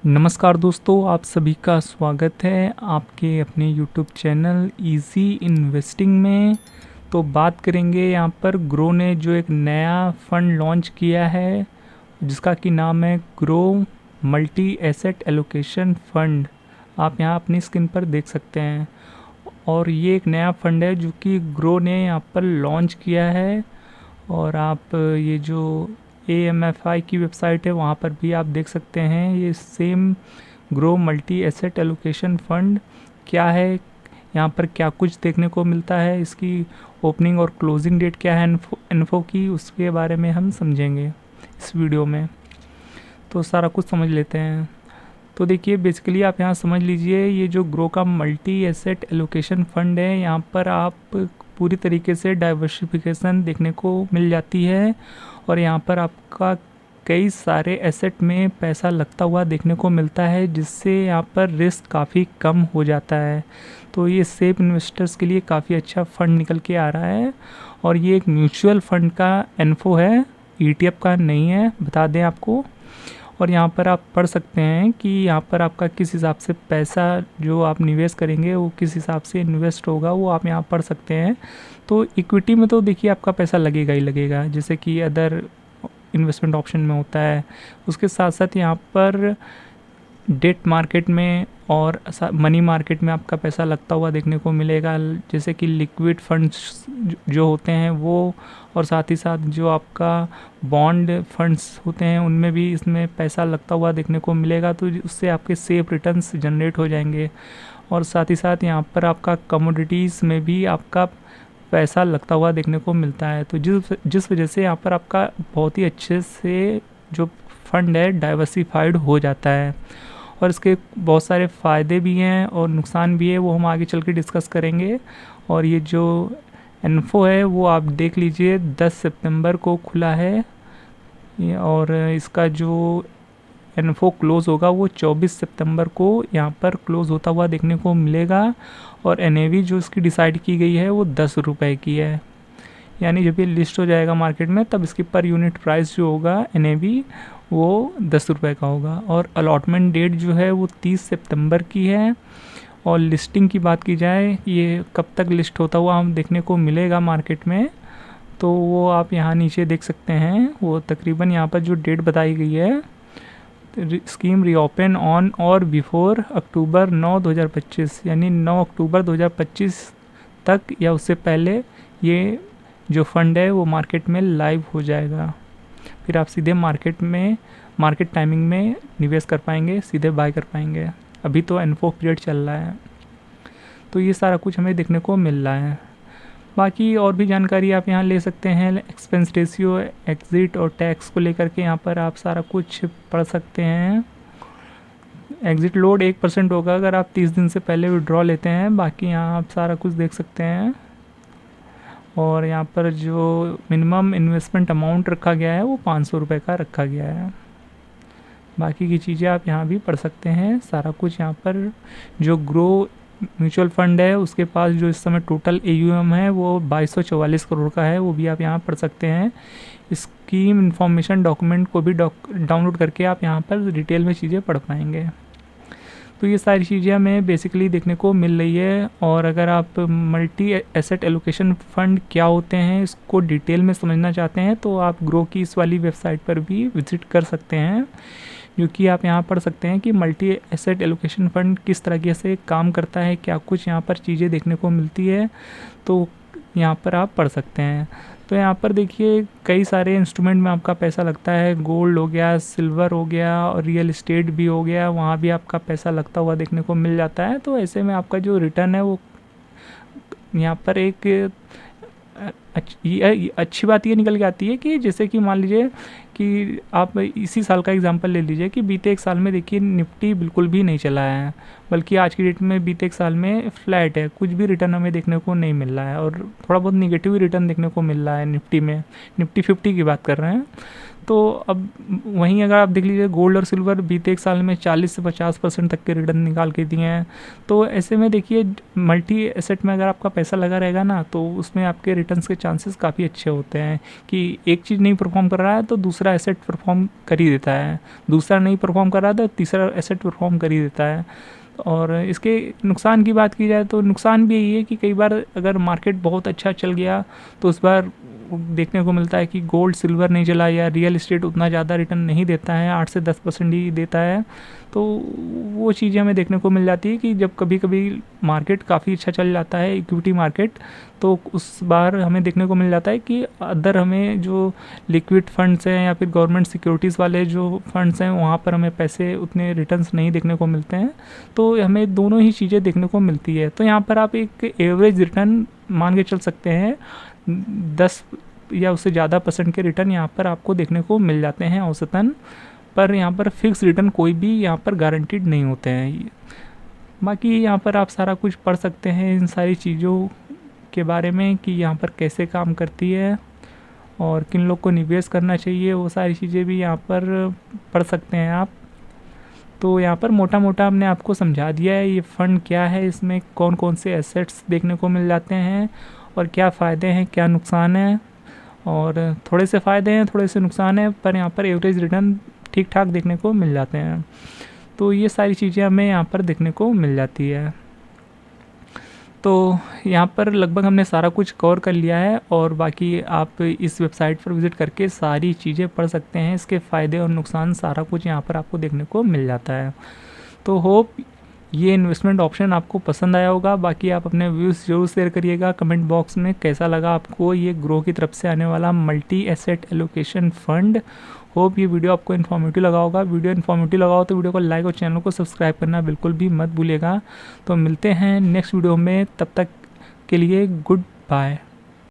नमस्कार दोस्तों, आप सभी का स्वागत है आपके अपने यूट्यूब चैनल इजी इन्वेस्टिंग में। तो बात करेंगे यहाँ पर ग्रो ने जो एक नया फंड लॉन्च किया है जिसका कि नाम है grow multi asset allocation fund. आप यहाँ अपनी स्क्रीन पर देख सकते हैं और ये एक नया फंड है जो कि ग्रो ने यहाँ पर लॉन्च किया है। और आप ये जो AMFI की वेबसाइट है वहाँ पर भी आप देख सकते हैं ये same grow multi asset allocation fund क्या है, यहाँ पर क्या कुछ देखने को मिलता है, इसकी ओपनिंग और क्लोजिंग डेट क्या है इन्फो की, उसके बारे में हम समझेंगे इस वीडियो में। तो सारा कुछ समझ लेते हैं। तो देखिए बेसिकली आप यहाँ समझ लीजिए, ये जो ग्रो का मल्टी एसेट एलोकेशन फंड है यहाँ पर आप पूरी तरीके से डाइवर्सिफिकेशन देखने को मिल जाती है और यहाँ पर आपका कई सारे एसेट में पैसा लगता हुआ देखने को मिलता है जिससे यहाँ पर रिस्क काफ़ी कम हो जाता है। तो ये सेफ इन्वेस्टर्स के लिए काफ़ी अच्छा फंड निकल के आ रहा है और ये एक म्यूचुअल फंड का इन्फो है, ETF का नहीं है, बता दें आपको। और यहाँ पर आप पढ़ सकते हैं कि यहाँ पर आपका किस हिसाब से पैसा जो आप निवेश करेंगे वो किस हिसाब से इन्वेस्ट होगा वो आप यहाँ पढ़ सकते हैं। तो इक्विटी में तो देखिए आपका पैसा लगेगा ही लगेगा, जैसे कि अदर इन्वेस्टमेंट ऑप्शन में होता है। उसके साथ साथ यहाँ पर डेट मार्केट में और मनी मार्केट में आपका पैसा लगता हुआ देखने को मिलेगा, जैसे कि लिक्विड फंड्स जो होते हैं वो, और साथ ही साथ जो आपका बॉन्ड फंड्स होते हैं उनमें भी इसमें पैसा लगता हुआ देखने को मिलेगा। तो उससे आपके सेफ रिटर्न्स जनरेट हो जाएंगे। और साथ ही साथ यहाँ पर आपका कमोडिटीज़ में भी आपका पैसा लगता हुआ देखने को मिलता है। तो जिस वजह से यहाँ पर आपका बहुत ही अच्छे से जो फंड है डाइवर्सिफाइड हो जाता है। और इसके बहुत सारे फ़ायदे भी हैं और नुकसान भी है, वो हम आगे चल के डिस्कस करेंगे। और ये जो इन्फो है वो आप देख लीजिए 10 सितंबर को खुला है और इसका जो इन्फो क्लोज़ होगा वो 24 सितंबर को यहाँ पर क्लोज़ होता हुआ देखने को मिलेगा। और NAV जो इसकी डिसाइड की गई है वो 10 रुपये की है, यानी जब ये लिस्ट हो जाएगा मार्केट में तब इसकी पर यूनिट प्राइस जो होगा NAV वो 10 रुपये का होगा। और अलॉटमेंट डेट जो है वो 30 सितंबर की है। और लिस्टिंग की बात की जाए, ये कब तक लिस्ट होता हुआ हम देखने को मिलेगा मार्केट में, तो वो आप यहाँ नीचे देख सकते हैं। वो तकरीबन यहाँ पर जो डेट बताई गई है, स्कीम रीओपन ऑन और बिफोर अक्टूबर 9, 2025, यानी 9 अक्टूबर 2025 तक या उससे पहले ये जो फंड है वो मार्केट में लाइव हो जाएगा। फिर आप सीधे मार्केट टाइमिंग में निवेश कर पाएंगे, सीधे बाय कर पाएंगे। अभी तो इन्फो पीरियड चल रहा है। तो ये सारा कुछ हमें देखने को मिल रहा है। बाकी और भी जानकारी आप यहाँ ले सकते हैं, एक्सपेंस रेशियो, एग्जिट और टैक्स को लेकर के यहाँ पर आप सारा कुछ पढ़ सकते हैं। एग्जिट लोड 1% होगा अगर आप 30 दिन से पहले विड्रॉ लेते हैं। बाकी यहाँ आप सारा कुछ देख सकते हैं। और यहाँ पर जो मिनिमम इन्वेस्टमेंट अमाउंट रखा गया है वो 500 रुपये का रखा गया है। बाकी की चीज़ें आप यहाँ भी पढ़ सकते हैं। सारा कुछ यहाँ पर जो ग्रो म्यूचुअल फंड है उसके पास जो इस समय टोटल AUM है वो 2244 करोड़ का है, वो भी आप यहाँ पढ़ सकते हैं। स्कीम इन्फॉर्मेशन डॉक्यूमेंट को भी डाउनलोड करके आप यहाँ पर डिटेल में चीज़ें पढ़ पाएंगे। तो ये सारी चीज़ें हमें बेसिकली देखने को मिल रही है। और अगर आप मल्टी एसेट एलोकेशन फ़ंड क्या होते हैं इसको डिटेल में समझना चाहते हैं तो आप ग्रो की इस वाली वेबसाइट पर भी विज़िट कर सकते हैं, जो कि आप यहाँ पढ़ सकते हैं कि मल्टी एसेट एलोकेशन फ़ंड किस तरीके से काम करता है, क्या कुछ यहाँ पर चीज़ें देखने को मिलती है। तो यहाँ पर आप पढ़ सकते हैं। तो यहाँ पर देखिए कई सारे इंस्ट्रूमेंट में आपका पैसा लगता है, गोल्ड हो गया, सिल्वर हो गया और रियल इस्टेट भी हो गया, वहाँ भी आपका पैसा लगता हुआ देखने को मिल जाता है। तो ऐसे में आपका जो रिटर्न है वो यहाँ पर एक अच्छी बात ये निकल के आती है कि जैसे कि मान लीजिए कि आप इसी साल का एग्जांपल ले लीजिए कि बीते एक साल में देखिए निफ्टी बिल्कुल भी नहीं चला है, बल्कि आज की डेट में बीते एक साल में फ्लैट है, कुछ भी रिटर्न हमें देखने को नहीं मिल रहा है और थोड़ा बहुत निगेटिव रिटर्न देखने को मिल रहा है निफ्टी में। निफ्टी 50 की बात कर रहे हैं। तो अब वहीं अगर आप देख लीजिए गोल्ड और सिल्वर बीते एक साल में 40 से 50% तक के रिटर्न निकाल के दिए हैं। तो ऐसे में देखिए मल्टी एसेट में अगर आपका पैसा लगा रहेगा ना तो उसमें आपके रिटर्न्स के चांसेस काफ़ी अच्छे होते हैं कि एक चीज़ नहीं परफॉर्म कर रहा है तो दूसरा एसेट परफॉर्म कर ही देता है, दूसरा नहीं परफॉर्म कर रहा है तो तीसरा एसेट परफॉर्म कर ही देता है। और इसके नुकसान की बात की जाए तो नुकसान भी यही है कि कई बार अगर मार्केट बहुत अच्छा चल गया तो उस बार देखने को मिलता है कि गोल्ड सिल्वर नहीं चला या रियल इस्टेट उतना ज़्यादा रिटर्न नहीं देता है, 8 से 10% ही देता है। तो वो चीज़ें हमें देखने को मिल जाती है कि जब कभी कभी मार्केट काफ़ी अच्छा चल जाता है इक्विटी मार्केट, तो उस बार हमें देखने को मिल जाता है कि अदर हमें जो लिक्विड फंड्स हैं या फिर गवर्नमेंट सिक्योरिटीज़ वाले जो फंड्स हैं वहाँ पर हमें पैसे उतने रिटर्न्स नहीं देखने को मिलते हैं। तो हमें दोनों ही चीज़ें देखने को मिलती है। तो यहाँ पर आप एक एवरेज रिटर्न मान के चल सकते हैं, 10 या उससे ज़्यादा % के रिटर्न यहाँ पर आपको देखने को मिल जाते हैं औसतन। पर यहाँ पर फिक्स रिटर्न कोई भी यहाँ पर गारंटीड नहीं होते हैं। बाकी यहाँ पर आप सारा कुछ पढ़ सकते हैं इन सारी चीज़ों के बारे में कि यहाँ पर कैसे काम करती है और किन लोग को निवेश करना चाहिए, वो सारी चीज़ें भी यहाँ पर पढ़ सकते हैं आप। तो यहाँ पर मोटा मोटा हमने आपको समझा दिया है ये फ़ंड क्या है, इसमें कौन कौन से एसेट्स देखने को मिल जाते हैं और क्या फ़ायदे हैं क्या नुकसान है। और थोड़े से फ़ायदे हैं थोड़े से नुकसान है, पर यहाँ पर एवरेज रिटर्न ठीक ठाक देखने को मिल जाते हैं। तो ये सारी चीज़ें हमें यहाँ पर देखने को मिल जाती है। तो यहाँ पर लगभग हमने सारा कुछ कवर कर लिया है और बाकी आप इस वेबसाइट पर विज़िट करके सारी चीज़ें पढ़ सकते हैं, इसके फ़ायदे और नुकसान सारा कुछ यहाँ पर आपको देखने को मिल जाता है। तो होप ये इन्वेस्टमेंट ऑप्शन आपको पसंद आया होगा। बाकी आप अपने व्यूज़ ज़रूर शेयर करिएगा कमेंट बॉक्स में, कैसा लगा आपको ये ग्रो की तरफ से आने वाला multi asset allocation fund. Hope ये वीडियो आपको इन्फॉर्मेटिव लगा होगा। वीडियो इन्फॉर्मेटिव लगा हो तो वीडियो को लाइक और चैनल को सब्सक्राइब करना बिल्कुल भी मत भूलिएगा। तो मिलते हैं नेक्स्ट वीडियो में, तब तक के लिए गुड बाय।